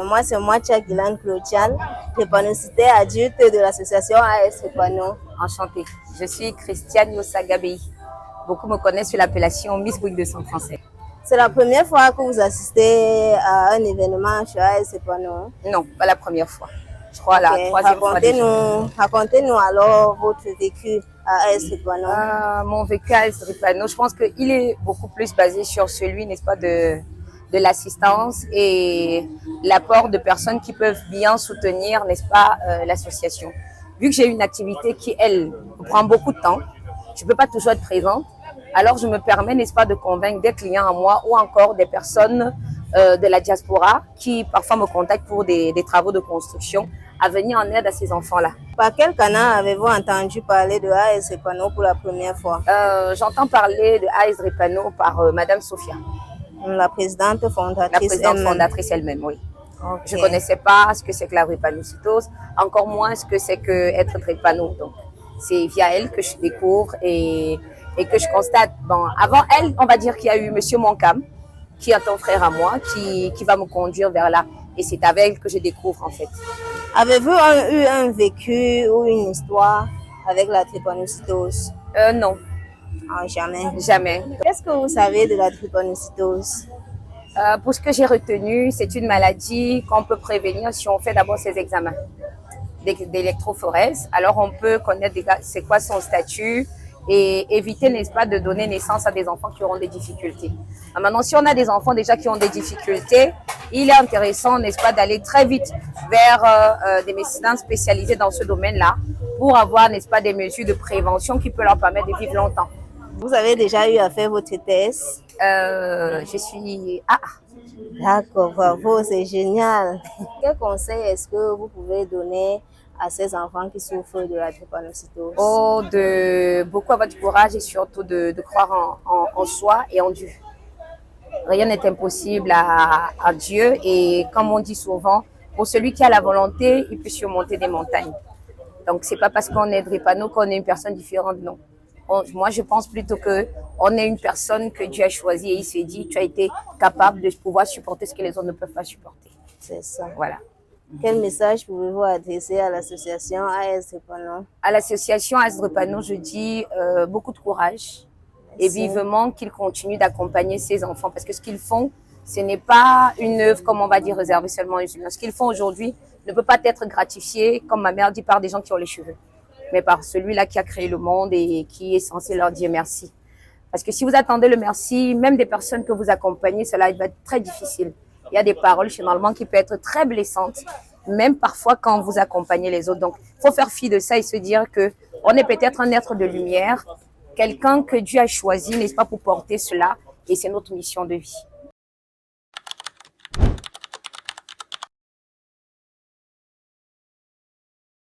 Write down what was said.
Moi, c'est moi, Tchagilan Clotian, drépanocytaire adulte de l'association AS Drépano. Enchantée. Je suis Christiane Yossagabei. Beaucoup me connaissent sous l'appellation Miss Bouygues de Sang français. C'est la première fois que vous assistez à un événement chez AS Drépano? Non, pas la première fois. Je crois la troisième fois déjà. Racontez-nous alors votre vécu à AS Drépano. Mon vécu à AS Drépano, je pense qu'il est beaucoup plus basé sur celui, n'est-ce pas, de l'assistance et l'apport de personnes qui peuvent bien soutenir, n'est-ce pas, l'association. Vu que j'ai une activité qui, elle, prend beaucoup de temps, je ne peux pas toujours être présente, alors je me permets, n'est-ce pas, de convaincre des clients à moi ou encore des personnes de la diaspora qui parfois me contactent pour des travaux de construction à venir en aide à ces enfants-là. Par quel canal avez-vous entendu parler de AS Drépano pour la première fois? J'entends parler de AS Drépano par Madame Sophia. La présidente fondatrice. La présidente fondatrice elle-même, oui. Okay. Je ne connaissais pas ce que c'est que la drépanocytose, encore moins ce que c'est qu'être drépano. Donc, c'est via elle que je découvre et que je constate. Bon, avant elle, on va dire qu'il y a eu Monsieur Moncam, qui est un frère à moi, qui va me conduire vers là. Et c'est avec elle que je découvre, en fait. Avez-vous eu un vécu ou une histoire avec la drépanocytose? Non. Ah, jamais. Jamais. Qu'est-ce que vous savez de la drépanocytose? Pour ce que j'ai retenu, c'est une maladie qu'on peut prévenir si on fait d'abord ses examens d'électrophorèse. Alors, on peut connaître c'est quoi son statut et éviter, n'est-ce pas, de donner naissance à des enfants qui auront des difficultés. Maintenant, si on a des enfants déjà qui ont des difficultés, il est intéressant, n'est-ce pas, d'aller très vite vers des médecins spécialisés dans ce domaine-là pour avoir, n'est-ce pas, des mesures de prévention qui peuvent leur permettre de vivre longtemps. Vous avez déjà eu à faire votre test? Je suis AA. D'accord, bravo, c'est génial. Quel conseil est-ce que vous pouvez donner à ces enfants qui souffrent de la drépanocytose? Oh, de beaucoup avoir du courage et surtout de croire en soi et en Dieu. Rien n'est impossible à Dieu et comme on dit souvent, pour celui qui a la volonté, il peut surmonter des montagnes. Donc, c'est pas parce qu'on est drépano qu'on est une personne différente, non. Moi, je pense plutôt qu'on est une personne que Dieu a choisie et il s'est dit, tu as été capable de pouvoir supporter ce que les autres ne peuvent pas supporter. C'est ça. Voilà. Quel message pouvez-vous adresser à l'association AS Drépano? À l'association AS Drépano, je dis beaucoup de courage. Merci. Et vivement qu'ils continuent d'accompagner ces enfants parce que ce qu'ils font, ce n'est pas une œuvre, comme on va dire, réservée seulement aux humains. Ce qu'ils font aujourd'hui ne peut pas être gratifié, comme ma mère dit, par des gens qui ont les cheveux, mais par celui-là qui a créé le monde et qui est censé leur dire merci. Parce que si vous attendez le merci, même des personnes que vous accompagnez, cela va être très difficile. Il y a des paroles généralement qui peuvent être très blessantes, même parfois quand vous accompagnez les autres. Donc, il faut faire fi de ça et se dire qu'on est peut-être un être de lumière, quelqu'un que Dieu a choisi, n'est-ce pas, pour porter cela, et c'est notre mission de vie.